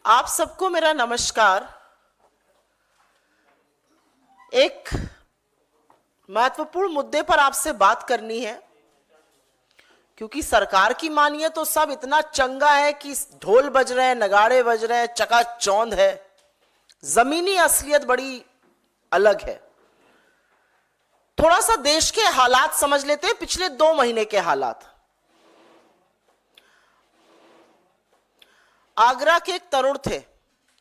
आप सबको मेरा नमस्कार। एक महत्वपूर्ण मुद्दे पर आपसे बात करनी है, क्योंकि सरकार की मानिए तो सब इतना चंगा है कि ढोल बज रहे हैं, नगाड़े बज रहे हैं, चकाचौंध है। जमीनी असलियत बड़ी अलग है। थोड़ा सा देश के हालात समझ लेते हैं, पिछले 2 महीने के हालात। आगरा के एक तरुण थे,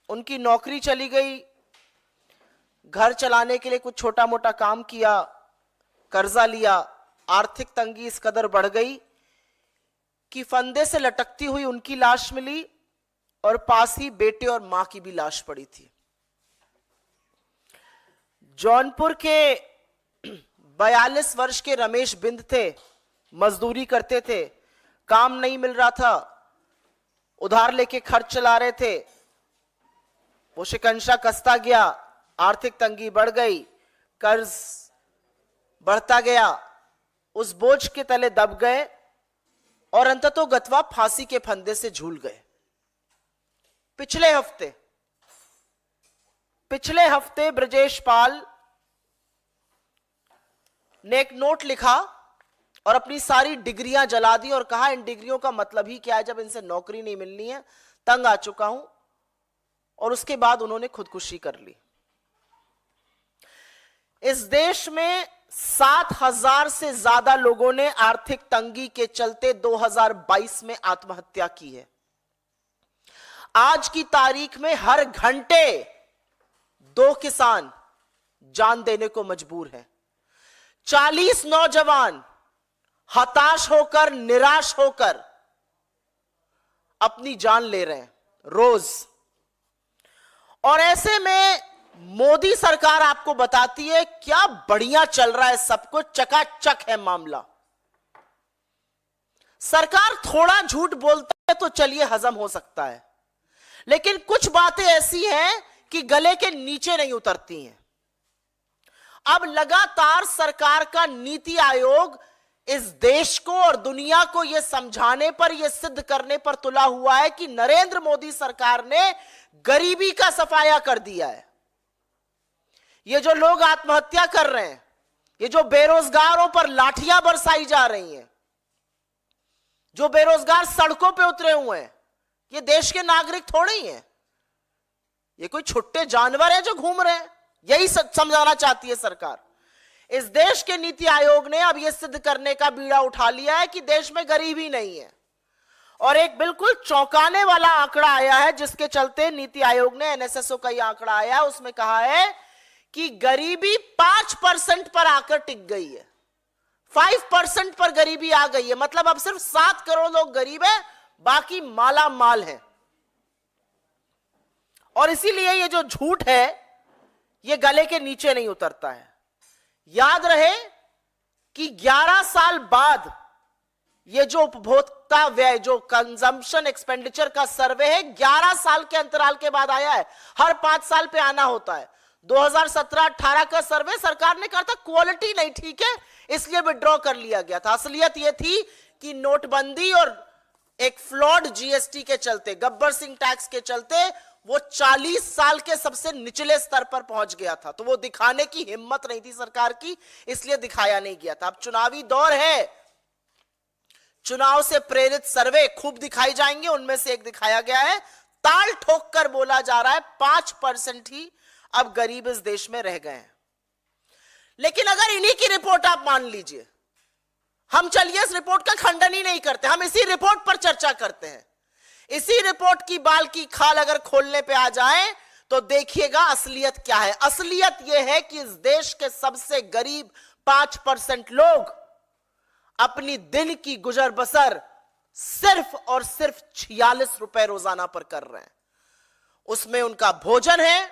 उनकी नौकरी चली गई, घर चलाने के लिए कुछ छोटा मोटा काम किया, कर्जा लिया, आर्थिक तंगी इस कदर बढ़ गई कि फंदे से लटकती हुई उनकी लाश मिली और पास ही बेटे और मां की भी लाश पड़ी थी। जौनपुर के 42 वर्ष के रमेश बिंद थे, मजदूरी करते थे, काम नहीं मिल रहा था, उधार लेके खर्च चला रहे थे। वो शिकंजा कसता गया, आर्थिक तंगी बढ़ गई, कर्ज बढ़ता गया, उस बोझ के तले दब गए और अंततोगत्वा फांसी के फंदे से झूल गए। पिछले हफ्ते ब्रजेश पाल ने एक नोट लिखा और अपनी सारी डिग्रियां जला दी और कहा इन डिग्रियों का मतलब ही क्या है जब इनसे नौकरी नहीं मिलनी है, तंग आ चुका हूं। और उसके बाद उन्होंने खुदकुशी कर ली। इस देश में 7,000 से ज्यादा लोगों ने आर्थिक तंगी के चलते 2022 में आत्महत्या की है। आज की तारीख में हर घंटे 2 किसान जान देने को मजबूर हैं। 40 नौजवान हताश होकर, निराश होकर अपनी जान ले रहे हैं रोज। और ऐसे में मोदी सरकार आपको बताती है क्या बढ़िया चल रहा है, सब कुछ चकाचक है मामला। सरकार थोड़ा झूठ बोलता है तो चलिए हजम हो सकता है, लेकिन कुछ बातें ऐसी हैं कि गले के नीचे नहीं उतरती हैं। अब लगातार सरकार का नीति आयोग इस देश को और दुनिया को यह समझाने पर, यह सिद्ध करने पर तुला हुआ है कि नरेंद्र मोदी सरकार ने गरीबी का सफाया कर दिया है। ये जो लोग आत्महत्या कर रहे हैं, ये जो बेरोजगारों पर लाठियां बरसाई जा रही हैं, जो बेरोजगार सड़कों पे उतरे हुए हैं, ये देश के नागरिक थोड़े ही हैं, ये कोई छुट्टे जानवर हैं जो घूम रहे हैं। यही समझाना चाहती है सरकार। इस देश के नीति आयोग ने अब यह सिद्ध करने का बीड़ा उठा लिया है कि देश में गरीबी नहीं है। और एक बिल्कुल चौंकाने वाला आंकड़ा आया है, जिसके चलते नीति आयोग ने, एनएसएसओ का यह आंकड़ा आया, उसमें कहा है कि गरीबी 5% पर आकर टिक गई है। 5% पर गरीबी आ गई है। मतलब अब सिर्फ 7 करोड़ लोग गरीब हैं, बाकी माला माल है। और इसीलिए ये जो झूठ है ये गले के नीचे नहीं उतरता है। याद रहे कि 11 साल बाद ये जो उपभोक्ता व्यय, जो कंजम्पशन एक्सपेंडिचर का सर्वे है, 11 साल के अंतराल के बाद आया है। हर 5 साल पे आना होता है। 2017-18 का सर्वे सरकार ने कहा था क्वालिटी नहीं ठीक है, इसलिए विड्रॉ कर लिया गया था। असलियत यह थी कि नोटबंदी और एक फ्लॉड जीएसटी के चलते, गब्बर सिंह टैक्स के चलते वो 40 साल के सबसे निचले स्तर पर पहुंच गया था। तो वो दिखाने की हिम्मत नहीं थी सरकार की, इसलिए दिखाया नहीं गया था। अब चुनावी दौर है, चुनाव से प्रेरित सर्वे खूब दिखाई जाएंगे। उनमें से एक दिखाया गया है, ताल ठोक कर बोला जा रहा है 5% ही अब गरीब इस देश में रह गए हैं। लेकिन अगर इन्हीं की रिपोर्ट आप मान लीजिए, हम चलिए इस रिपोर्ट का खंडन ही नहीं करते, हम इसी रिपोर्ट पर चर्चा करते हैं। इसी रिपोर्ट की बाल की खाल अगर खोलने पे आ जाए तो देखिएगा असलियत क्या है। असलियत यह है कि इस देश के सबसे गरीब 5% लोग अपनी दिन की गुजर बसर सिर्फ और सिर्फ 46 रुपए रोजाना पर कर रहे हैं। उसमें उनका भोजन है,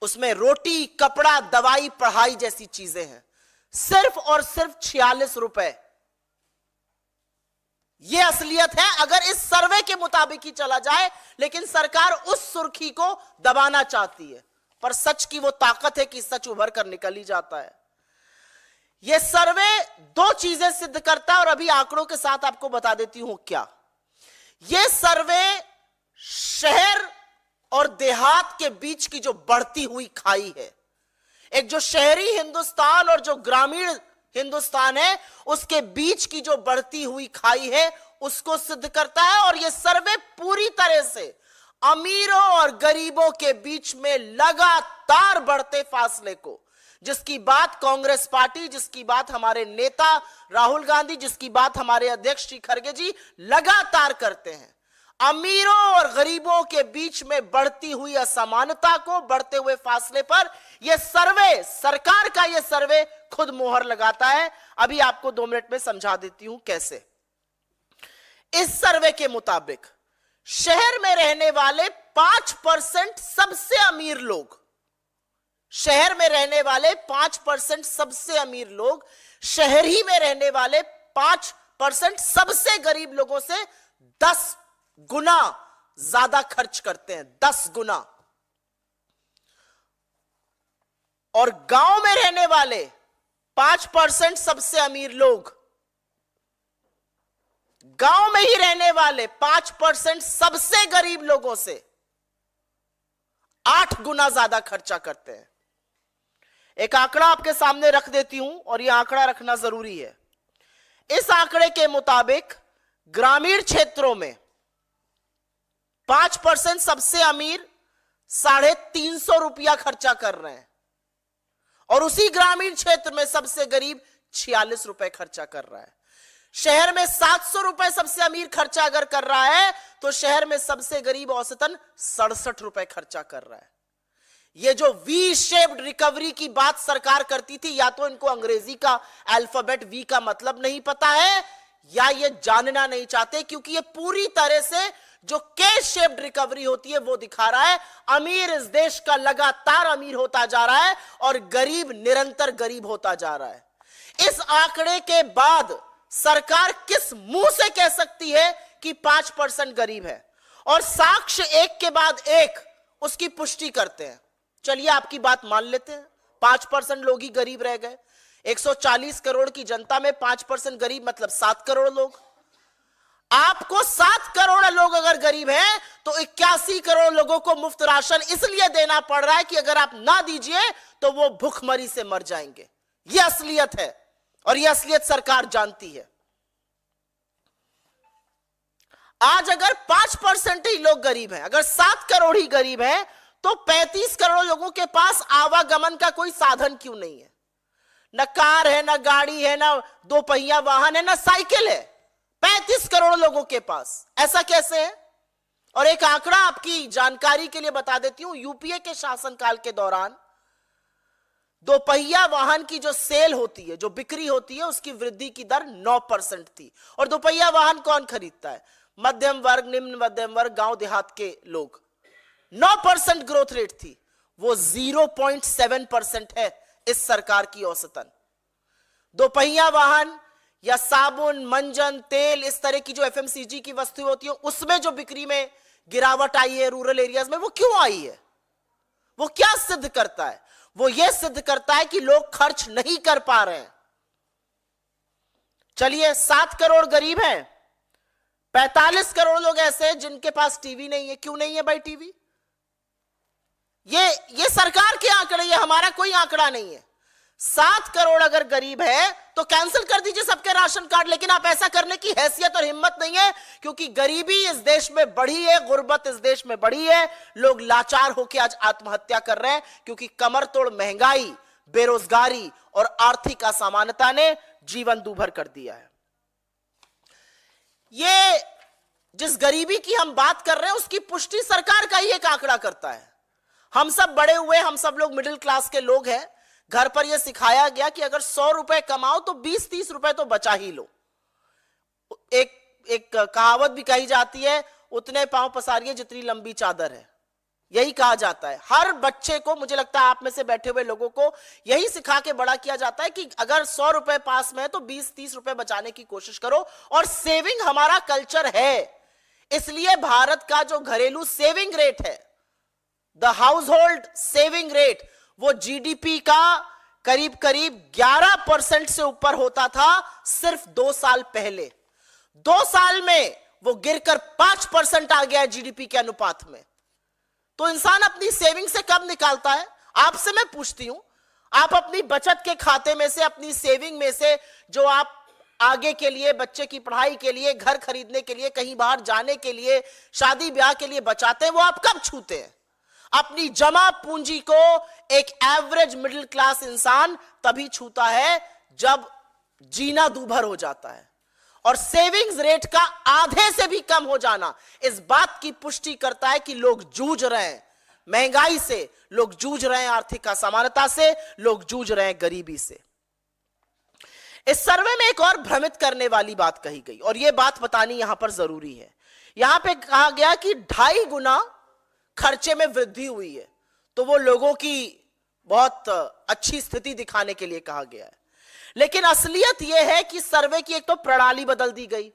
उसमें रोटी, कपड़ा, दवाई, पढ़ाई जैसी चीजें हैं। सिर्फ और सिर्फ 46 रुपए। यह असलियत है अगर इस सर्वे के मुताबिक ही चला जाए। लेकिन सरकार उस सुर्खी को दबाना चाहती है, पर सच की वो ताकत है कि सच उभर कर निकल ही जाता है। यह सर्वे 2 चीजें सिद्ध करता है और अभी आंकड़ों के साथ आपको बता देती हूं क्या। यह सर्वे शहर और देहात के बीच की जो बढ़ती हुई खाई है, एक जो शहरी हिंदुस्तान और जो ग्रामीण हिंदुस्तान है, उसके बीच की जो बढ़ती हुई खाई है, उसको सिद्ध करता है। और यह सर्वे पूरी तरह से अमीरों और गरीबों के बीच में लगातार बढ़ते फासले को, जिसकी बात कांग्रेस पार्टी, जिसकी बात हमारे नेता राहुल गांधी, जिसकी बात हमारे अध्यक्ष श्री खड़गे जी लगातार करते हैं, अमीरों और गरीबों के बीच में बढ़ती हुई असमानता को, बढ़ते हुए फासले पर यह सर्वे, सरकार का यह सर्वे खुद मोहर लगाता है। अभी आपको 2 मिनट में समझा देती हूं कैसे। इस सर्वे के मुताबिक शहर में रहने वाले 5% सबसे अमीर लोग, शहर में रहने वाले 5% सबसे अमीर लोग, शहर ही में रहने वाले 5% सबसे गरीब लोगों से 10 गुना ज्यादा खर्च करते हैं, 10 गुना। और गांव में रहने वाले 5% सबसे अमीर लोग, गांव में ही रहने वाले 5% सबसे गरीब लोगों से 8 गुना ज्यादा खर्चा करते हैं। एक आंकड़ा आपके सामने रख देती हूं, और यह आंकड़ा रखना जरूरी है। इस आंकड़े के मुताबिक ग्रामीण क्षेत्रों में 5% सबसे अमीर 350 रुपया खर्चा कर रहे हैं, और उसी ग्रामीण क्षेत्र में सबसे गरीब 46 रुपए खर्चा कर रहा है। शहर में 700 रुपए सबसे अमीर खर्चा अगर कर रहा है, तो शहर में सबसे गरीब औसतन 67 रुपए खर्चा कर रहा है। ये जो वी शेप्ड रिकवरी की बात सरकार करती थी, या तो इनको अंग्रेजी का अल्फाबेट वी का मतलब नहीं पता है, या ये जानना नहीं चाहते, क्योंकि ये पूरी तरह से जो के शेप्ड रिकवरी होती है वो दिखा रहा है अमीर इस देश का लगातार अमीर होता जा रहा है और गरीब निरंतर गरीब होता जा रहा है। इस आंकड़े के बाद सरकार किस मुंह से कह सकती है कि 5% गरीब है, और साक्ष्य एक के बाद एक उसकी पुष्टि करते हैं। चलिए आपकी बात मान लेते हैं, 5% लोग ही गरीब रह गए। 140 करोड़ की जनता में 5% गरीब मतलब 7 करोड़ लोग। आपको 7 करोड़ लोग अगर गरीब हैं, तो 81 करोड़ लोगों को मुफ्त राशन इसलिए देना पड़ रहा है कि अगर आप ना दीजिए तो वो भूखमरी से मर जाएंगे। यह असलियत है, और यह असलियत सरकार जानती है। आज अगर 5% ही लोग गरीब हैं, अगर 7 करोड़ ही गरीब हैं, तो 35 करोड़ लोगों के पास आवागमन का कोई साधन क्यों नहीं है? न कार है, न गाड़ी है, न 2 पहिया वाहन है, न साइकिल है। 35 करोड़ लोगों के पास, ऐसा कैसे है? और एक आंकड़ा आपकी जानकारी के लिए बता देती हूं, यूपीए के शासनकाल के दौरान 2 पहिया वाहन की जो सेल होती है, जो बिक्री होती है, उसकी वृद्धि की दर 9% थी। और 2 पहिया वाहन कौन खरीदता है? मध्यम वर्ग, निम्न मध्यम वर्ग, गांव देहात के लोग। 9% ग्रोथ रेट थी, वो 0.7% है इस सरकार की औसतन। 2 पहिया वाहन या साबुन, मंजन, तेल, इस तरह की जो एफएमसीजी की वस्तुएं होती है, उसमें जो बिक्री में गिरावट आई है रूरल एरियाज में, वो क्यों आई है? वो क्या सिद्ध करता है? वो यह सिद्ध करता है कि लोग खर्च नहीं कर पा रहे हैं। चलिए 7 करोड़ गरीब हैं, 45 करोड़ लोग ऐसे हैं जिनके पास टीवी नहीं है। क्यों नहीं है भाई टीवी? ये सरकार के आंकड़े, ये हमारा कोई आंकड़ा नहीं है। 7 करोड़ अगर गरीब है तो कैंसिल कर दीजिए सबके राशन कार्ड, लेकिन आप ऐसा करने की हैसियत और हिम्मत नहीं है, क्योंकि गरीबी इस देश में बढ़ी है, गुर्बत इस देश में बढ़ी है। लोग लाचार होकर आज आत्महत्या कर रहे हैं, क्योंकि कमर तोड़ महंगाई, बेरोजगारी और आर्थिक असमानता ने जीवन दूभर कर दिया है। ये जिस गरीबी की हम बात कर रहे हैं, उसकी पुष्टि सरकार का ही एक आंकड़ा करता है। हम सब बड़े हुए, हम सब लोग मिडिल क्लास के लोग हैं। घर पर यह सिखाया गया कि अगर 100 रुपए कमाओ तो 20-30 रुपए तो बचा ही लो। एक कहावत भी कही जाती है, उतने पांव पसारिए जितनी लंबी चादर है। यही कहा जाता है हर बच्चे को। मुझे लगता है आप में से बैठे हुए लोगों को यही सिखा के बड़ा किया जाता है कि अगर 100 रुपए पास में है तो 20-30 रुपए बचाने की कोशिश करो। और सेविंग हमारा कल्चर है, इसलिए भारत का जो घरेलू सेविंग रेट है, the house hold saving rate, वो जीडीपी का करीब करीब 11% से ऊपर होता था सिर्फ 2 साल पहले। 2 साल में वो गिरकर 5% आ गया है जीडीपी के अनुपात में। तो इंसान अपनी सेविंग से कब निकालता है? आपसे मैं पूछती हूं, आप अपनी बचत के खाते में से, अपनी सेविंग में से, जो आप आगे के लिए, बच्चे की पढ़ाई के लिए, घर खरीदने के लिए, कहीं बाहर जाने के लिए, शादी ब्याह के लिए बचाते हैं, वो आप कब छूते हैं? अपनी जमा पूंजी को एक एवरेज मिडिल क्लास इंसान तभी छूता है जब जीना दूभर हो जाता है। और सेविंग्स रेट का आधे से भी कम हो जाना इस बात की पुष्टि करता है कि लोग जूझ रहे हैं महंगाई से, लोग जूझ रहे हैं आर्थिक असमानता से, लोग जूझ रहे हैं गरीबी से। इस सर्वे में एक और भ्रमित करने वाली बात कही गई, और यह बात बतानी यहां पर जरूरी है। यहां पे कहा गया कि 2.5 गुना खर्चे में वृद्धि हुई है, तो वो लोगों की बहुत अच्छी स्थिति दिखाने के लिए कहा गया है। लेकिन असलियत यह है कि सर्वे की एक तो प्रणाली बदल दी गई।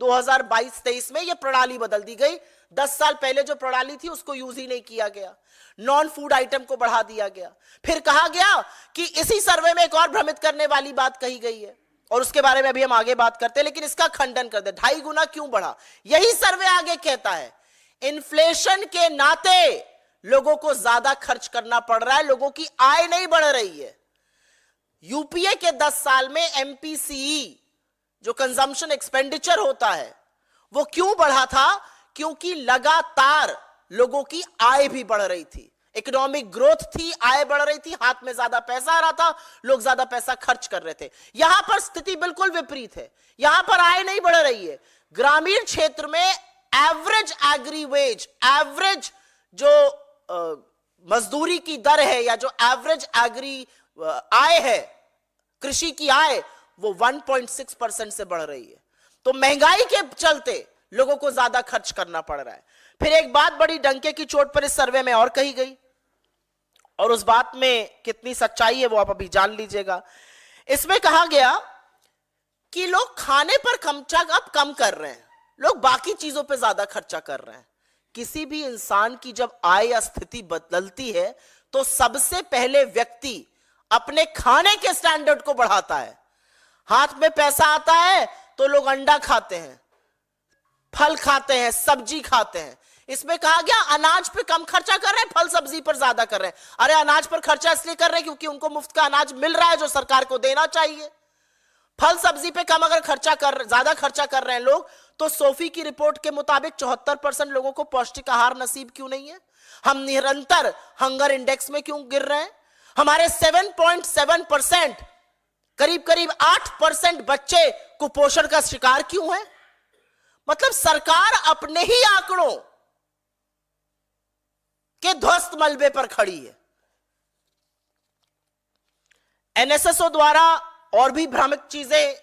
2022-23 में यह प्रणाली बदल दी गई। 10 साल पहले जो प्रणाली थी उसको यूज ही नहीं किया गया। नॉन फूड आइटम को बढ़ा दिया गया। फिर कहा गया कि इसी सर्वे में एक और भ्रमित करने वाली बात कही गई है, और उसके बारे में अभी हम आगे बात करते हैं, लेकिन इसका खंडन कर दे। 2.5 गुना क्यों बढ़ा? यही सर्वे आगे कहता है इन्फ्लेशन के नाते लोगों को ज्यादा खर्च करना पड़ रहा है, लोगों की आय नहीं बढ़ रही है। यूपीए के 10 साल में एमपीसीई जो कंजम्पशन एक्सपेंडिचर होता है वो क्यों बढ़ा था? क्योंकि लगातार लोगों की आय भी बढ़ रही थी, इकोनॉमिक ग्रोथ थी, आय बढ़ रही थी, हाथ में ज्यादा पैसा आ रहा था, लोग ज्यादा पैसा खर्च कर रहे थे। यहां पर स्थिति बिल्कुल विपरीत है। यहां पर आय नहीं बढ़ रही है। ग्रामीण क्षेत्र में एवरेज एग्री वेज, एवरेज जो मजदूरी की दर है या जो एवरेज एग्री आय है, कृषि की आय, वो 1.6% से बढ़ रही है। तो महंगाई के चलते लोगों को ज्यादा खर्च करना पड़ रहा है। फिर एक बात बड़ी डंके की चोट पर इस सर्वे में और कही गई, और उस बात में कितनी सच्चाई है वो आप अभी जान लीजिएगा। इसमें कहा गया कि लोग खाने पर खर्चा अब कम कर रहे हैं, लोग बाकी चीजों पर ज्यादा खर्चा कर रहे हैं। किसी भी इंसान की जब आय या स्थिति बदलती है तो सबसे पहले व्यक्ति अपने खाने के स्टैंडर्ड को बढ़ाता है। हाथ में पैसा आता है तो लोग अंडा खाते हैं, फल खाते हैं, सब्जी खाते हैं। इसमें कहा गया अनाज पे कम खर्चा कर रहे हैं, फल सब्जी पर ज्यादा कर रहे हैं। अरे अनाज पर खर्चा इसलिए कर रहे हैं क्योंकि उनको मुफ्त का अनाज मिल रहा है जो सरकार को देना चाहिए। फल सब्जी पे कम अगर ज्यादा खर्चा कर रहे हैं लोग, तो सोफी की रिपोर्ट के मुताबिक 74% लोगों को पौष्टिक आहार नसीब क्यों नहीं है? हम निरंतर हंगर इंडेक्स में क्यों गिर रहे हैं? हमारे 7.7%, करीब करीब 8% बच्चे कुपोषण का शिकार क्यों हैं? मतलब सरकार अपने ही आंकड़ों के ध्वस्त मलबे पर खड़ी है। एनएसएसओ द्वारा और भी भ्रामक चीजें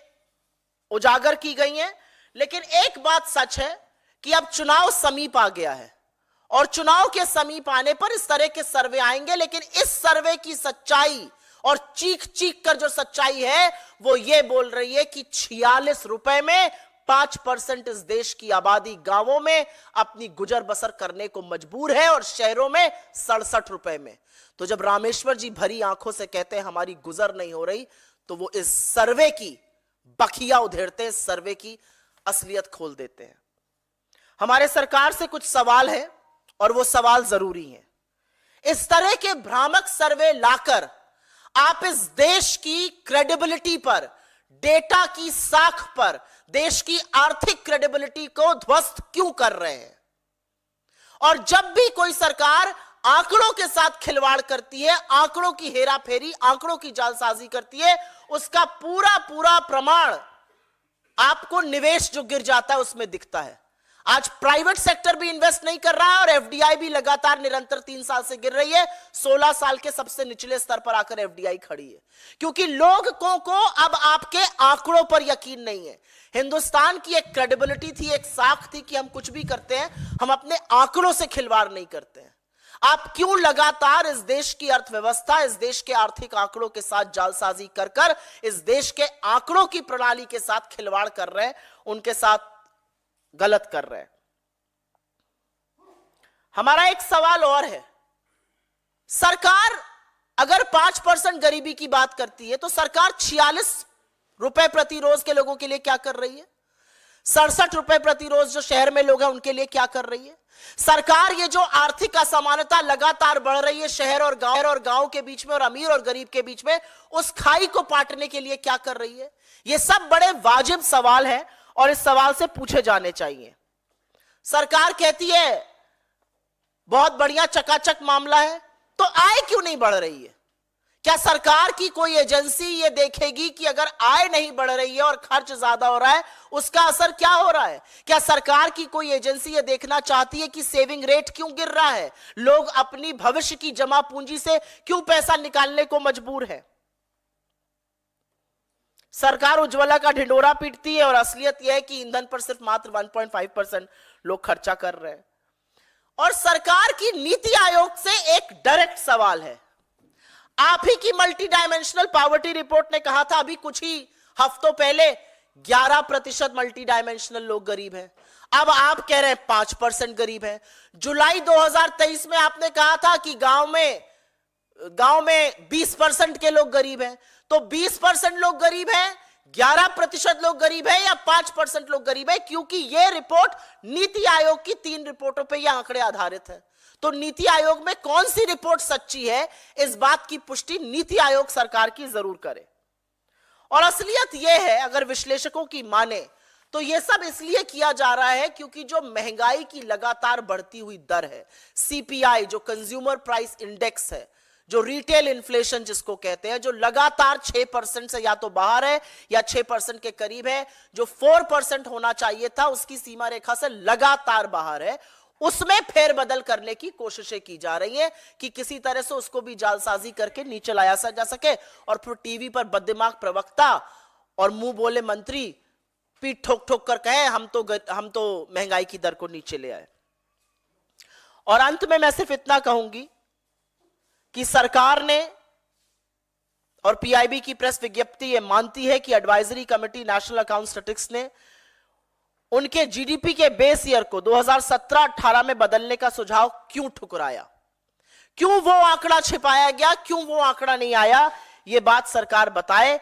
उजागर की गई हैं, लेकिन एक बात सच है कि अब चुनाव समीप आ गया है, और चुनाव के समीप आने पर इस तरह के सर्वे आएंगे। लेकिन इस सर्वे की सच्चाई, और चीख चीख कर जो सच्चाई है, वो ये बोल रही है कि 46 रुपए में 5% इस देश की आबादी गांवों में अपनी गुजर बसर करने को मजबूर है, और शहरों में 67 रुपए में। तो जब रामेश्वर जी भरी आंखों से कहते हैं हमारी गुजर नहीं हो रही, तो वो इस सर्वे की बखिया उधेड़ते हैं, सर्वे की असलियत खोल देते हैं। हमारे सरकार से कुछ सवाल है, और वो सवाल जरूरी है। इस तरह के भ्रामक सर्वे लाकर आप इस देश की क्रेडिबिलिटी पर, डेटा की साख पर देश की आर्थिक क्रेडिबिलिटी को ध्वस्त क्यों कर रहे हैं? और जब भी कोई सरकार आंकड़ों के साथ खिलवाड़ करती है, आंकड़ों की हेराफेरी, आंकड़ों की जालसाजी करती है, उसका पूरा पूरा प्रमाण आपको निवेश जो गिर जाता है उसमें दिखता है। आज प्राइवेट सेक्टर भी इन्वेस्ट नहीं कर रहा है, और एफडीआई भी लगातार निरंतर 3 साल से गिर रही है। 16 साल के सबसे निचले स्तर पर आकर एफडीआई खड़ी है, क्योंकि लोगों को अब आपके आंकड़ों पर यकीन नहीं है। हिंदुस्तान की एक क्रेडिबिलिटी थी, एक साख थी कि हम कुछ भी करते हैं, हम अपने आंकड़ों से खिलवाड़ नहीं करते हैं। आप क्यों लगातार इस देश की अर्थव्यवस्था, इस देश के आर्थिक आंकड़ों के साथ जालसाजी कर कर इस देश के आंकड़ों की प्रणाली के साथ खिलवाड़ कर रहे हैं, उनके साथ गलत कर रहे हैं? हमारा एक सवाल और है, सरकार अगर 5% गरीबी की बात करती है, तो सरकार 46 रुपए प्रति रोज के लोगों के लिए क्या कर रही है? 67 रुपए प्रति रोज जो शहर में लोग हैं उनके लिए क्या कर रही है सरकार? ये जो आर्थिक असमानता लगातार बढ़ रही है शहर और गांव के बीच में और अमीर और गरीब के बीच में, उस खाई को पाटने के लिए क्या कर रही है? ये सब बड़े वाजिब सवाल हैं और इस सवाल से पूछे जाने चाहिए। सरकार कहती है बहुत बढ़िया चकाचक मामला है, तो आय क्यों नहीं बढ़ रही है? क्या सरकार की कोई एजेंसी ये देखेगी कि अगर आय नहीं बढ़ रही है और खर्च ज्यादा हो रहा है उसका असर क्या हो रहा है? क्या सरकार की कोई एजेंसी ये देखना चाहती है कि सेविंग रेट क्यों गिर रहा है, लोग अपनी भविष्य की जमा पूंजी से क्यों पैसा निकालने को मजबूर है? सरकार उज्ज्वला का ढिंडोरा पीटती है और असलियत यह है कि ईंधन पर सिर्फ मात्र 1.5% लोग खर्चा कर रहे हैं। और सरकार की नीति आयोग से एक डायरेक्ट सवाल है। आप ही की मल्टी डायमेंशनल पॉवर्टी रिपोर्ट ने कहा था अभी कुछ ही हफ्तों पहले 11% मल्टी डायमेंशनल लोग गरीब हैं। अब आप कह रहे हैं 5% गरीब हैं। जुलाई 2023 में आपने कहा था कि गांव में 20% के लोग गरीब हैं। तो 20% लोग गरीब हैं, 11% लोग गरीब हैं या 5% लोग गरीब हैं? क्योंकि यह रिपोर्ट नीति आयोग की 3 रिपोर्टों पर यह आंकड़े आधारित है। तो नीति आयोग में कौन सी रिपोर्ट सच्ची है, इस बात की पुष्टि नीति आयोग सरकार की जरूर करे। और असलियत यह है, अगर विश्लेषकों की माने तो यह सब इसलिए किया जा रहा है क्योंकि जो महंगाई की लगातार बढ़ती हुई दर है, सीपीआई जो कंज्यूमर प्राइस इंडेक्स है, जो रिटेल इन्फ्लेशन जिसको कहते हैं, जो लगातार 6% से या तो बाहर है या 6% के करीब है, जो 4% होना चाहिए था उसकी सीमा रेखा से लगातार बाहर है, उसमें फेरबदल करने की कोशिशें की जा रही हैं कि किसी तरह से उसको भी जालसाजी करके नीचे लाया जा सके और फिर टीवी पर बददिमाग प्रवक्ता और मुंह बोले मंत्री पीठ ठोक ठोक कर कहे हम तो महंगाई की दर को नीचे ले आए। और अंत में मैं सिर्फ इतना कहूंगी कि सरकार ने और पीआईबी की प्रेस विज्ञप्ति ये मानती है कि advisory committee national account statistics ने उनके जीडीपी के बेस ईयर को 2017-18 में बदलने का सुझाव क्यों ठुकराया, क्यों वो आंकड़ा छिपाया गया, क्यों वो आंकड़ा नहीं आया, ये बात सरकार बताए।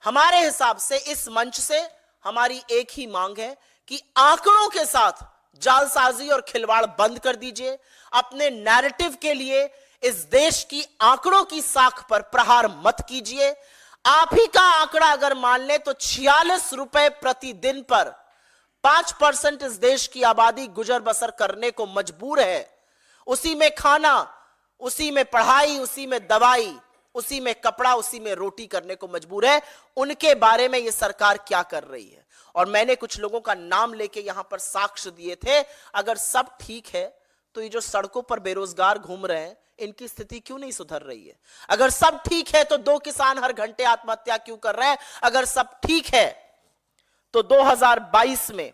हमारे हिसाब से इस मंच से हमारी एक ही मांग है कि आंकड़ों के साथ जालसाजी और खिलवाड़ बंद कर दीजिए। अपने नैरेटिव के लिए इस देश की आंकड़ों की साख पर प्रहार मत कीजिए। आप ही का आंकड़ा अगर मान ले तो 46 रुपए प्रतिदिन पर 5% इस देश की आबादी गुजर बसर करने को मजबूर है। उसी में खाना, उसी में पढ़ाई, उसी में दवाई, उसी में कपड़ा, उसी में रोटी करने को मजबूर है। उनके बारे में यह सरकार क्या कर रही है? और मैंने कुछ लोगों का नाम लेके यहां पर साक्ष्य दिए थे। अगर सब ठीक है तो ये जो सड़कों पर बेरोजगार घूम रहे हैं इनकी स्थिति क्यों नहीं सुधर रही है? अगर सब ठीक है तो 2 किसान हर घंटे आत्महत्या क्यों कर रहे हैं? अगर सब ठीक है तो 2022 में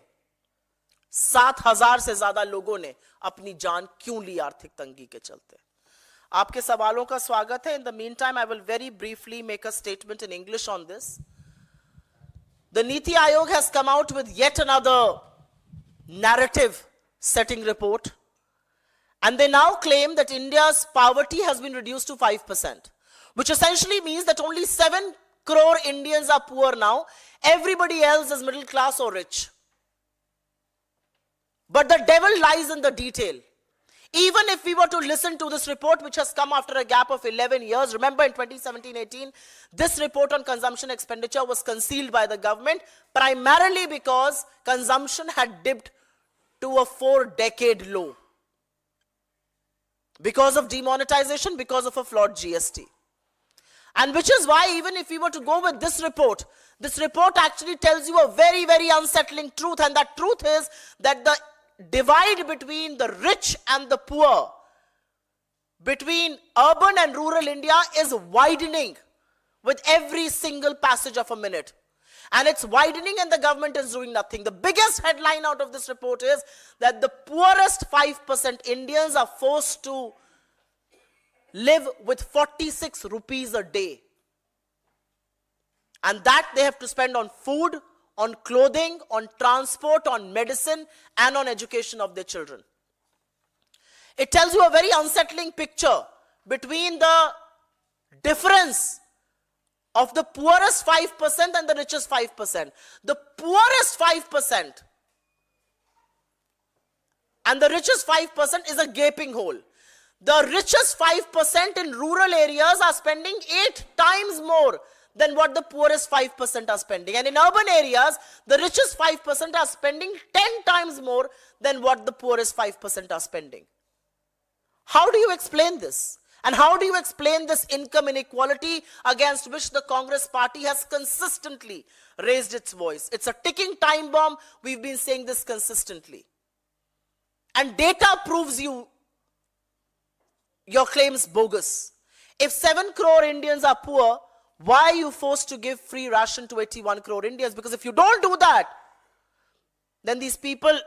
7,000 से ज्यादा लोगों ने अपनी जान क्यों ली आर्थिक तंगी के चलते? आपके सवालों का स्वागत है। In the mean time I will very briefly make a statement in English on this. The NITI Aayog has come out with yet another narrative setting report, and they now claim that India's poverty has been reduced to 5%, which essentially means that only 7 crore Indians are poor now. Everybody else is middle class or rich. But the devil lies in the detail. Even if we were to listen to this report, which has come after a gap of 11 years, remember in 2017-18, this report on consumption expenditure was concealed by the government, primarily because consumption had dipped to a 4-decade low. Because of demonetization, because of a flawed GST. And which is why even if we were to go with this report actually tells you a very, very unsettling truth. And that truth is that the divide between the rich and the poor, between urban and rural India is widening with every single passage of a minute. And it's widening and the government is doing nothing. The biggest headline out of this report is that the poorest 5% Indians are forced to live with 46 rupees a day. And that they have to spend on food, on clothing, on transport, on medicine, and on education of their children. It tells you a very unsettling picture between the difference of the poorest 5% and the richest 5%. The poorest 5% and the richest 5% is a gaping hole. The richest 5% in rural areas are spending 8 times more than what the poorest 5% are spending. And in urban areas, the richest 5% are spending 10 times more than what the poorest 5% are spending. How do you explain this? And how do you explain this income inequality against which the Congress party has consistently raised its voice? It's a ticking time bomb. We've been saying this consistently. And data proves your claims bogus. If 7 crore Indians are poor, why are you forced to give free ration to 81 crore Indians? Because if you don't do that, then these people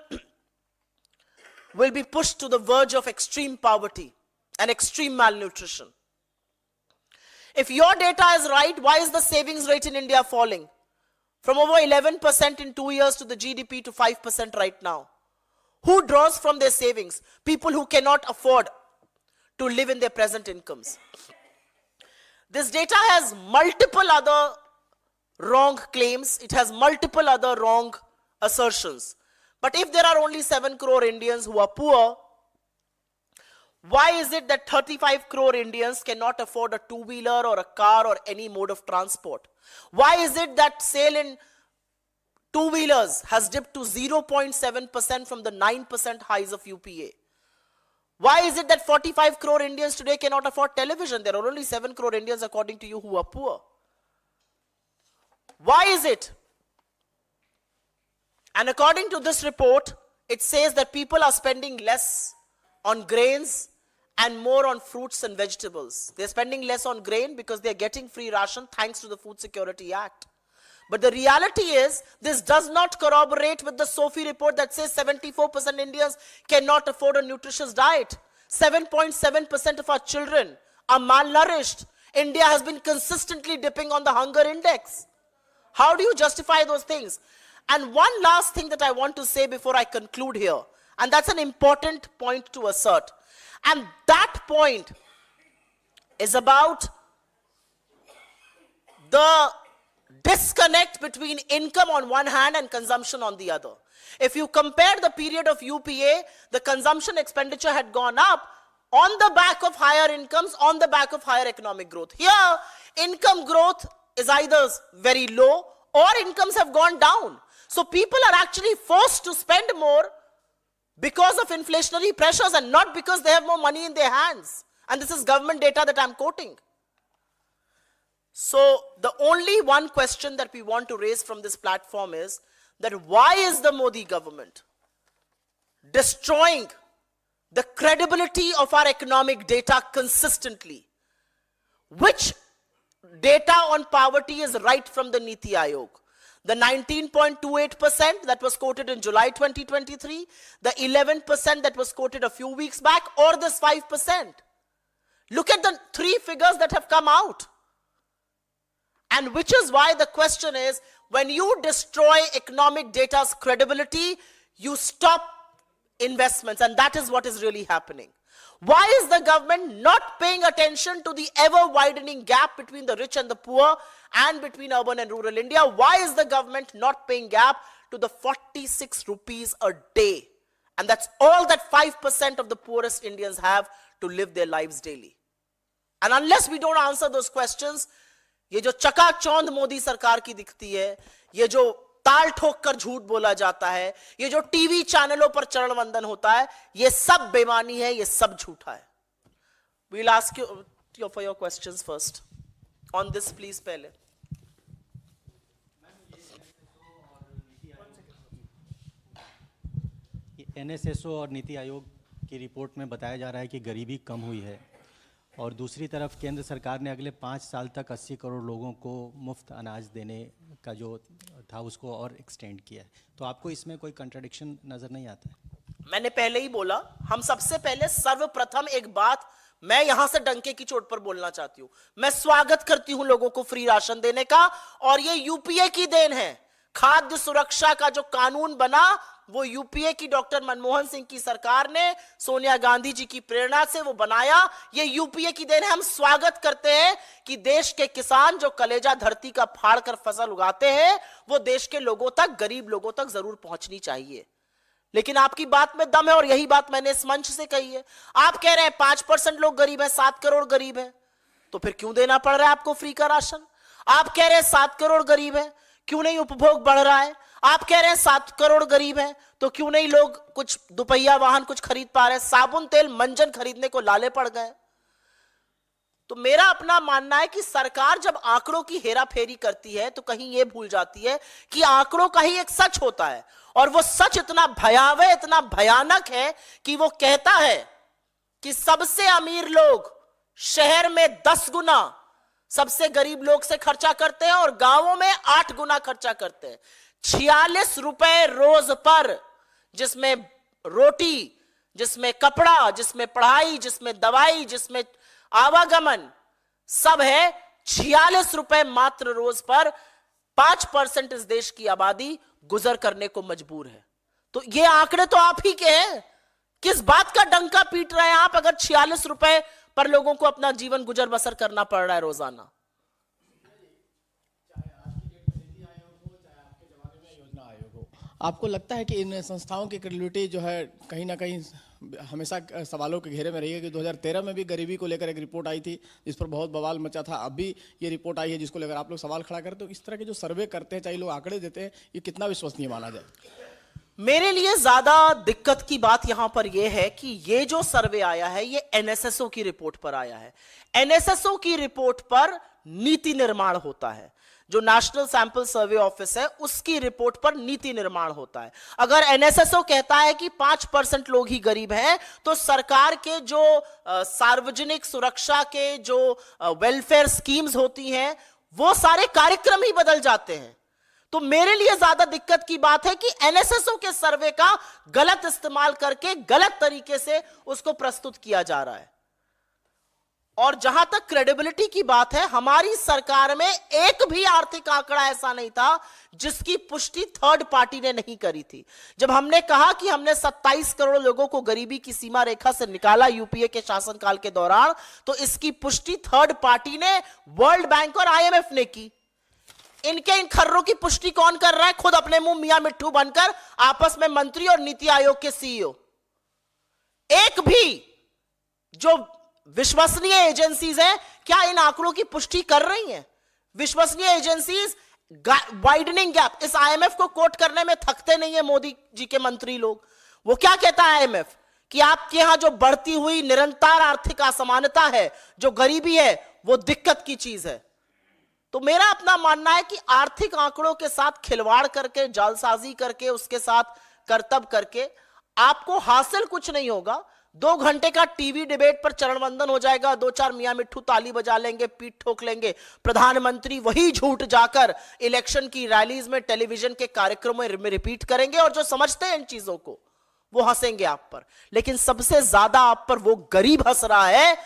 will be pushed to the verge of extreme poverty and extreme malnutrition. If your data is right, why is the savings rate in India falling? From over 11% in 2 years to the GDP to 5% right now. Who draws from their savings? People who cannot afford to live in their present incomes. This data has multiple other wrong claims. It has multiple other wrong assertions. But if there are only 7 crore Indians who are poor, why is it that 35 crore Indians cannot afford a two-wheeler or a car or any mode of transport? Why is it that sale in two-wheelers has dipped to 0.7% from the 9% highs of UPA? Why is it that 45 crore Indians today cannot afford television? There are only 7 crore Indians, according to you, who are poor. Why is it? And according to this report, it says that people are spending less on grains and more on fruits and vegetables. They're spending less on grain because they're getting free ration thanks to the Food Security Act. But the reality is, this does not corroborate with the SOFI report that says 74% Indians cannot afford a nutritious diet. 7.7% of our children are malnourished. India has been consistently dipping on the hunger index. How do you justify those things? And one last thing that I want to say before I conclude here, and that's an important point to assert. And that point is about the disconnect between income on one hand and consumption on the other. If you compare the period of UPA, the consumption expenditure had gone up on the back of higher incomes, on the back of higher economic growth. Here, income growth is either very low or incomes have gone down. So people are actually forced to spend more because of inflationary pressures and not because they have more money in their hands. And this is government data that I'm quoting. So the only one question that we want to raise from this platform is that why is the Modi government destroying the credibility of our economic data consistently? Which data on poverty is right from the Niti Aayog? The 19.28% that was quoted in July 2023, the 11% that was quoted a few weeks back, or this 5%. Look at the 3 figures that have come out. And which is why the question is, when you destroy economic data's credibility, you stop investments, and that is what is really happening. Why is the government not paying attention to the ever-widening gap between the rich and the poor and between urban and rural India? Why is the government not paying gap to the 46 rupees a day? And that's all that 5% of the poorest Indians have to live their lives daily. And unless we don't answer those questions, ये जो चकाचौंध मोदी सरकार की दिखती है, ये जो ताल ठोक कर झूठ बोला जाता है, ये जो टीवी चैनलों पर चरण वंदन होता है, ये सब बेईमानी है, ये सब झूठा है. We'll ask you for your questions first. On this, please, पहले. NSSO और नीति आयोग की रिपोर्ट में बताया जा रहा है कि गरीबी कम हुई है, और दूसरी तरफ केंद्र सरकार ने अगले 5 साल तक 80 करोड़ लोगों को मुफ्त अनाज देने का जो था उसको और एक्सटेंड किया है. तो आपको इसमें कोई कंट्राडिक्शन नजर नहीं आता है? मैंने पहले ही बोला, हम सबसे पहले सर्वप्रथम एक बात मैं यहां से डंके की चोट पर बोलना चाहती हूं. मैं स्वागत करती हूं लोगों को फ्री राशन देने का, और ये यूपीए की देन है. खाद्य सुरक्षा का जो कानून बना वो यूपीए की डॉक्टर मनमोहन सिंह की सरकार ने सोनिया गांधी जी की प्रेरणा से वो बनाया। ये यूपीए की देन है। हम स्वागत करते हैं कि देश के किसान जो कलेजा धरती का फाड़ कर फसल उगाते हैं वो देश के लोगों तक, गरीब लोगों तक जरूर पहुंचनी चाहिए। लेकिन आपकी बात में दम है और यही बात मैंने इस मंच से कही है। आप कह रहे हैं 5% लोग गरीब हैं, 7 करोड़ गरीब हैं, तो फिर क्यों देना पड़ रहा है आपको फ्री का राशन? आप कह रहे हैं 7 करोड़ गरीब हैं, क्यों नहीं उपभोग बढ़ रहा है? आप कह रहे हैं 7 करोड़ गरीब हैं, तो क्यों नहीं लोग कुछ दुपहिया वाहन कुछ खरीद पा रहे हैं? साबुन तेल मंजन खरीदने को लाले पड़ गए। तो मेरा अपना मानना है कि सरकार जब आंकड़ों की हेराफेरी करती है तो कहीं यह भूल जाती है कि आंकड़ों का ही एक सच होता है, और वो सच इतना भयावह, इतना भयानक है कि वो कहता है कि सबसे अमीर लोग शहर में 10 गुना सबसे गरीब लोग से खर्चा करते हैं और गांवों में 8 गुना खर्चा करते हैं। 46 रुपए रोज पर, जिसमें रोटी, जिसमें कपड़ा, जिसमें पढ़ाई, जिसमें दवाई, जिसमें आवागमन सब है। 46 रुपए मात्र रोज पर 5% इस देश की आबादी गुजर करने को मजबूर है। तो ये आंकड़े तो आप ही के हैं। किस बात का डंका पीट रहे हैं आप अगर 46 रुपए पर लोगों को अपना जीवन गुजर बसर करना पड़ रहा है रोजाना? आपको लगता है कि इन संस्थाओं की क्रेडिबिलिटी जो है कहीं ना कहीं हमेशा सवालों के घेरे में रही है? कि 2013 में भी गरीबी को लेकर एक रिपोर्ट आई थी जिस पर बहुत बवाल मचा था, अब भी ये रिपोर्ट आई है जिसको लेकर आप लोग सवाल खड़ा करते हो। इस तरह के जो सर्वे करते हैं, चाहे लोग आंकड़े देते हैं, ये कितना विश्वसनीय माना जाए? मेरे लिए ज्यादा दिक्कत की बात यहां पर यह है कि ये जो सर्वे आया है ये एनएसएसओ की रिपोर्ट पर आया है। एनएसएसओ की रिपोर्ट पर नीति निर्माण होता है। जो नेशनल सैंपल सर्वे ऑफिस है उसकी रिपोर्ट पर नीति निर्माण होता है। अगर एनएसएसओ कहता है कि 5% लोग ही गरीब हैं, तो सरकार के जो सार्वजनिक सुरक्षा के जो वेलफेयर स्कीम्स होती हैं वो सारे कार्यक्रम ही बदल जाते हैं। तो मेरे लिए ज्यादा दिक्कत की बात है कि एनएसएसओ के सर्वे का गलत इस्तेमाल करके गलत तरीके से उसको प्रस्तुत किया जा रहा है। और जहां तक क्रेडिबिलिटी की बात है, हमारी सरकार में एक भी आर्थिक आंकड़ा ऐसा नहीं था जिसकी पुष्टि थर्ड पार्टी ने नहीं करी थी। जब हमने कहा कि हमने 27 करोड़ लोगों को गरीबी की सीमा रेखा से निकाला यूपीए के शासनकाल के दौरान, तो इसकी पुष्टि थर्ड पार्टी ने, वर्ल्ड बैंक और आईएमएफ ने की। इनके इन खर्रों की पुष्टि कौन कर रहा है? खुद अपने मुंह मियां मिट्ठू बनकर आपस में मंत्री और नीति आयोग के सीईओ। एक भी जो विश्वसनीय एजेंसीज हैं क्या इन आंकड़ों की पुष्टि कर रही हैं? विश्वसनीय एजेंसीज वाइडनिंग गैप, इस आईएमएफ को कोट करने में थकते नहीं है मोदी जी के मंत्री लोग। वो क्या कहता है आईएमएफ कि आपके यहां जो बढ़ती हुई निरंतर आर्थिक असमानता है, जो गरीबी है, वो दिक्कत की चीज है। तो मेरा अपना मानना है कि आर्थिक आंकड़ों के साथ खिलवाड़ करके, जालसाजी करके, उसके साथ करतब करके आपको हासिल कुछ नहीं होगा। 2 घंटे का टीवी डिबेट पर चरण वंदन हो जाएगा, 2-4 मियां मिट्ठू ताली बजा लेंगे, पीठ ठोक लेंगे, प्रधानमंत्री वही झूठ जाकर इलेक्शन की रैलीज में, टेलीविजन के कार्यक्रमों में रिपीट करेंगे, और जो समझते हैं इन चीजों को वो हंसेंगे आप पर। लेकिन सबसे ज्यादा आप पर वो गरीब हंस रहा है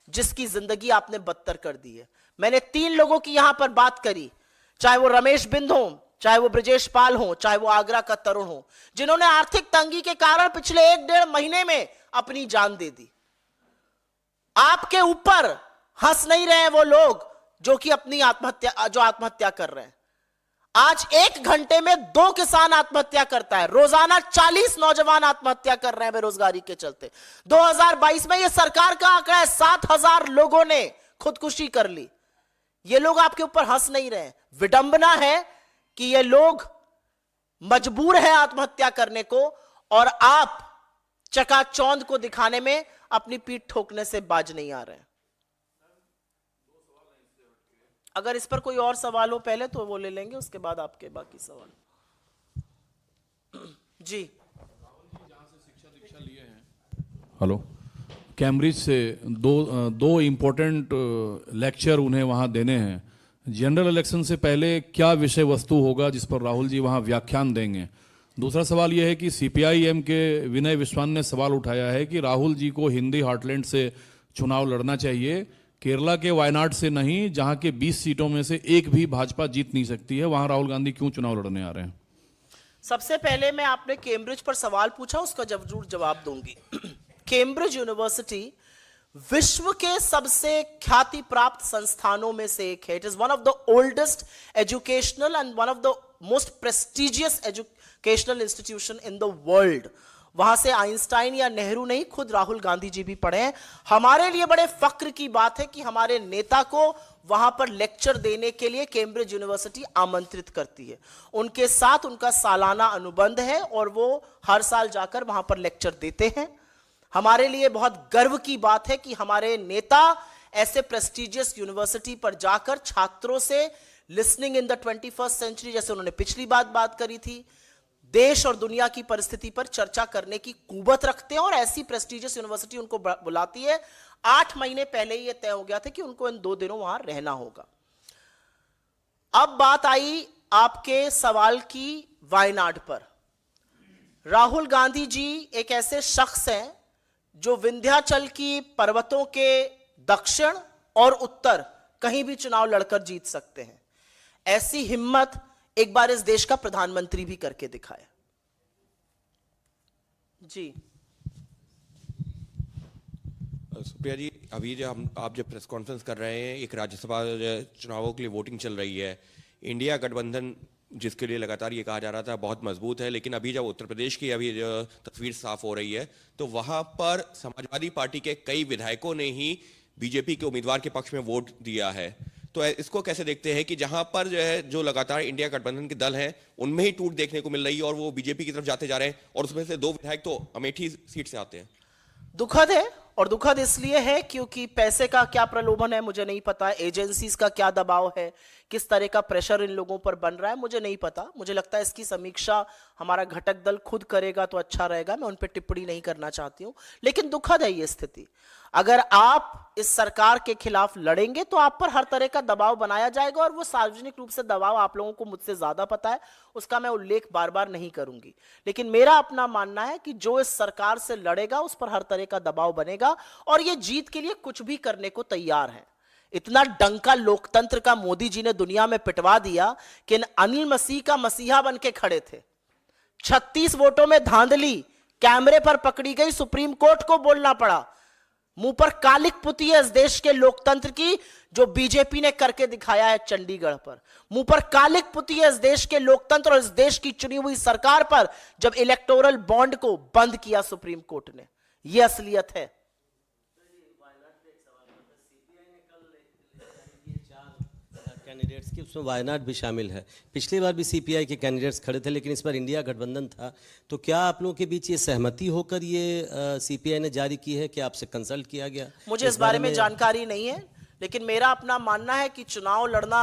जिसकी जिंदगी आपने बदतर कर दी है। मैंने 3 लोगों की यहां पर बात करी, चाहे वो रमेश बिंद हो, चाहे वो ब्रजेश पाल हो, चाहे वो आगरा का तरुण हो, जिन्होंने आर्थिक तंगी के कारण पिछले 1-1.5 महीने में अपनी जान दे दी। आपके ऊपर हंस नहीं रहे हैं वो लोग जो कि अपनी आत्महत्या कर रहे हैं। आज 1 घंटे में 2 किसान आत्महत्या करता है, रोजाना 40 नौजवान आत्महत्या कर रहे हैं बेरोजगारी के चलते। 2022 में यह सरकार का आंकड़ा है, 7,000 लोगों ने खुदकुशी कर ली। ये लोग आपके ऊपर हंस नहीं रहे हैं। विडंबना है कि ये लोग मजबूर हैं आत्महत्या करने को, और आप चकाचौंध को दिखाने में अपनी पीठ ठोकने से बाज नहीं आ रहे हैं। अगर इस पर कोई और सवाल हो पहले तो वो ले लेंगे, उसके बाद आपके बाकी सवाल। जी हेलो, कैम्ब्रिज से दो इम्पोर्टेंट लेक्चर उन्हें वहां देने हैं। जनरल इलेक्शन से पहले क्या विषय वस्तु होगा जिस पर राहुल जी वहां व्याख्यान देंगे? दूसरा सवाल यह है कि सीपीआईएम के विनय विश्वान ने सवाल उठाया है कि राहुल जी को हिंदी हार्टलैंड से चुनाव लड़ना चाहिए, केरला के वायनाड से नहीं, जहां के 20 सीटों में से एक भी भाजपा जीत नहीं सकती है, वहां राहुल गांधी क्यों चुनाव लड़ने आ रहे हैं? सबसे पहले मैं आपने कैम्ब्रिज पर सवाल पूछा, उसका जरूर जवाब दूंगी। कैम्ब्रिज यूनिवर्सिटी विश्व के सबसे ख्याति प्राप्त संस्थानों में से एक है। It is one of the oldest educational and one of the most prestigious educational institution in the world. वहां से आइंस्टाइन या नेहरू नहीं, खुद राहुल गांधी जी भी पढ़े हैं। हमारे लिए बड़े फक्र की बात है कि हमारे नेता को वहां पर लेक्चर देने के लिए कैम्ब्रिज यूनिवर्सिटी आमंत्रित करती है। उनके साथ उनका सालाना अनुबंध है और वो हर साल जाकर वहां पर लेक्चर देते हैं। हमारे लिए बहुत गर्व की बात है कि हमारे नेता ऐसे प्रेस्टिजियस यूनिवर्सिटी पर जाकर छात्रों से listening in the 21st century, जैसे उन्होंने पिछली बात करी थी, देश और दुनिया की परिस्थिति पर चर्चा करने की कुवत रखते हैं और ऐसी प्रेस्टिजियस यूनिवर्सिटी उनको बुलाती है। 8 महीने पहले ही यह तय हो गया था कि उनको इन 2 दिनों वहां रहना होगा। अब बात आई आपके सवाल की वायनाड पर। राहुल गांधी जी एक ऐसे शख्स हैं जो विंध्याचल की पर्वतों के दक्षिण और उत्तर कहीं भी चुनाव लड़कर जीत सकते हैं। ऐसी हिम्मत एक बार इस देश का प्रधानमंत्री भी करके दिखाया। जी सुप्रिया जी, अभी जो आप जब प्रेस कॉन्फ्रेंस कर रहे हैं, एक राज्यसभा चुनावों के लिए वोटिंग चल रही है, इंडिया गठबंधन जिसके लिए लगातार ये कहा जा रहा था बहुत मजबूत है, लेकिन अभी जब उत्तर प्रदेश की अभी तस्वीर साफ हो रही है तो वहां पर समाजवादी पार्टी के कई विधायकों ने ही बीजेपी के उम्मीदवार के पक्ष में वोट दिया है। तो इसको कैसे देखते हैं कि जहां पर जो है जो लगातार इंडिया गठबंधन के दल हैं उनमें ही टूट देखने को मिल रही है और वो बीजेपी की तरफ जाते जा रहे हैं और उसमें से 2 विधायक तो अमेठी सीट से आते हैं। दुखद है, और दुखद इसलिए है क्योंकि पैसे का क्या प्रलोभन है मुझे नहीं पता, एजेंसीज का क्या दबाव है, किस तरह का प्रेशर इन लोगों पर बन रहा है मुझे नहीं पता। मुझे लगता है इसकी समीक्षा हमारा घटक दल खुद करेगा तो अच्छा रहेगा, मैं उन पर टिप्पणी नहीं करना चाहती हूं। लेकिन दुखद है ये स्थिति। अगर आप इस सरकार के खिलाफ लड़ेंगे तो आप पर हर तरह का दबाव बनाया जाएगा, और वो सार्वजनिक रूप से दबाव आप लोगों को मुझसे ज्यादा पता है, उसका मैं उल्लेख बार बार नहीं करूंगी। लेकिन मेरा अपना मानना है कि जो इस सरकार से लड़ेगा उस पर हर तरह का दबाव बनेगा, और ये जीत के लिए कुछ भी करने को तैयार है। इतना डंका लोकतंत्र का मोदी जी ने दुनिया में पिटवा दिया कि अनिल मसीह का मसीहा बन के खड़े थे। 36 वोटों में धांधली कैमरे पर पकड़ी गई, सुप्रीम कोर्ट को बोलना पड़ा। मुंह पर कालिक पुती है इस देश के लोकतंत्र की, जो बीजेपी ने करके दिखाया है चंडीगढ़ पर। मुंह पर कालिक पुती है इस देश के लोकतंत्र और इस देश की चुनी हुई सरकार पर, जब इलेक्टोरल बॉन्ड को बंद किया सुप्रीम कोर्ट ने। यह असलियत है। कैंडिडेट्स की उसमें वायनाड भी शामिल है। पिछली बार भी सीपीआई के कैंडिडेट्स खड़े थे, लेकिन इस बार इंडिया गठबंधन था। तो क्या आप लोगों के बीच ये सहमति होकर ये सीपीआई ने जारी की है कि आपसे कंसल्ट किया गया? मुझे इस बारे में जानकारी नहीं है, लेकिन मेरा अपना मानना है कि चुनाव लड़ना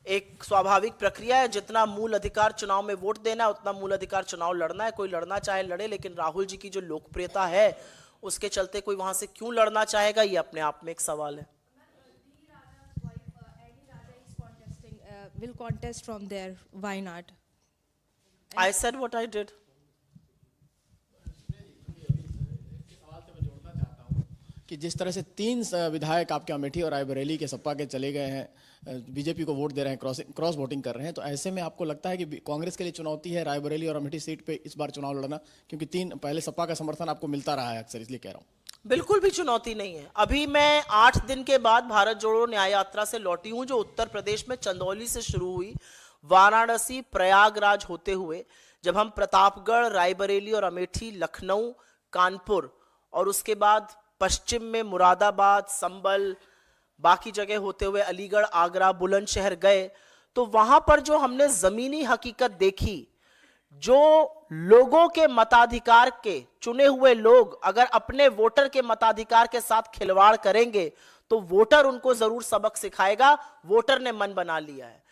एक स्वाभाविक प्रक्रिया है। जितना मूल अधिकार चुनाव में वोट देना है उतना मूल अधिकार चुनाव लड़ना है। कोई लड़ना चाहे लड़े, लेकिन राहुल जी की जो लोकप्रियता है उसके चलते कोई वहां से क्यों लड़ना चाहेगा, ये अपने आप में एक सवाल है। Will contest from there. Why not? I said what I did. कि जिस तरह से 3 विधायक आपके अमेठी और रायबरेली के सपा के चले गए हैं, बीजेपी को वोट दे रहे हैं, क्रॉस वोटिंग कर रहे हैं, तो ऐसे में आपको लगता है कि कांग्रेस के लिए चुनौती है रायबरेली और अमेठी सीट पे इस बार चुनाव लड़ना? क्योंकि 3 पहले सपा का समर्थन आपको मिलता रहा है अक्सर, इसलिए कह रहा हूँ। बिल्कुल भी चुनौती नहीं है। अभी मैं 8 दिन के बाद भारत जोड़ो न्याय यात्रा से लौटी हूं, जो उत्तर प्रदेश में चंदौली से शुरू हुई, वाराणसी प्रयागराज होते हुए, जब हम प्रतापगढ़, रायबरेली और अमेठी, लखनऊ, कानपुर और उसके बाद पश्चिम में मुरादाबाद, संबल, बाकी जगह होते हुए अलीगढ़, आगरा, बुलंदशहर गए, तो वहां पर जो हमने जमीनी हकीकत देखी, जो लोगों के मताधिकार के चुने हुए लोग अगर अपने वोटर के मताधिकार के साथ खिलवाड़ करेंगे तो वोटर उनको जरूर सबक सिखाएगा। वोटर ने मन बना लिया है।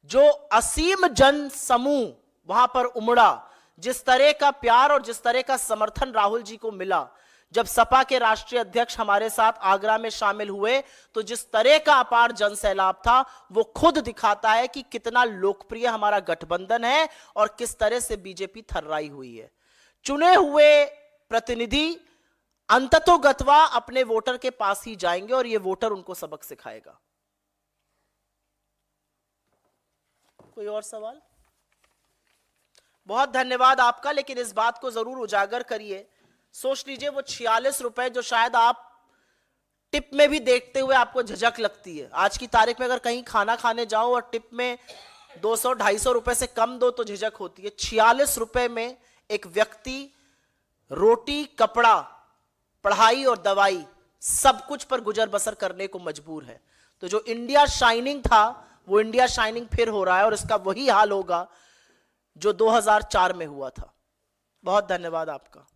जो असीम जन समूह वहां पर उमड़ा, जिस तरह का प्यार और जिस तरह का समर्थन राहुल जी को मिला, जब सपा के राष्ट्रीय अध्यक्ष हमारे साथ आगरा में शामिल हुए, तो जिस तरह का अपार जन सैलाब था, वो खुद दिखाता है कि कितना लोकप्रिय हमारा गठबंधन है और किस तरह से बीजेपी थर्राई हुई है। चुने हुए प्रतिनिधि अंततोगत्वा अपने वोटर के पास ही जाएंगे और ये वोटर उनको सबक सिखाएगा। कोई और सवाल? बहुत धन्यवाद आपका, लेकिन इस बात को जरूर उजागर करिए। सोच लीजिए वो 46 रुपए जो शायद आप टिप में भी देखते हुए आपको झिझक लगती है, आज की तारीख में अगर कहीं खाना खाने जाओ और टिप में 200-250 रुपए से कम दो तो झिझक होती है। 46 रुपए में एक व्यक्ति रोटी, कपड़ा, पढ़ाई और दवाई सब कुछ पर गुजर बसर करने को मजबूर है। तो जो इंडिया शाइनिंग था वो इंडिया शाइनिंग फिर हो रहा है और इसका वही हाल होगा जो 2004 में हुआ था। बहुत धन्यवाद आपका।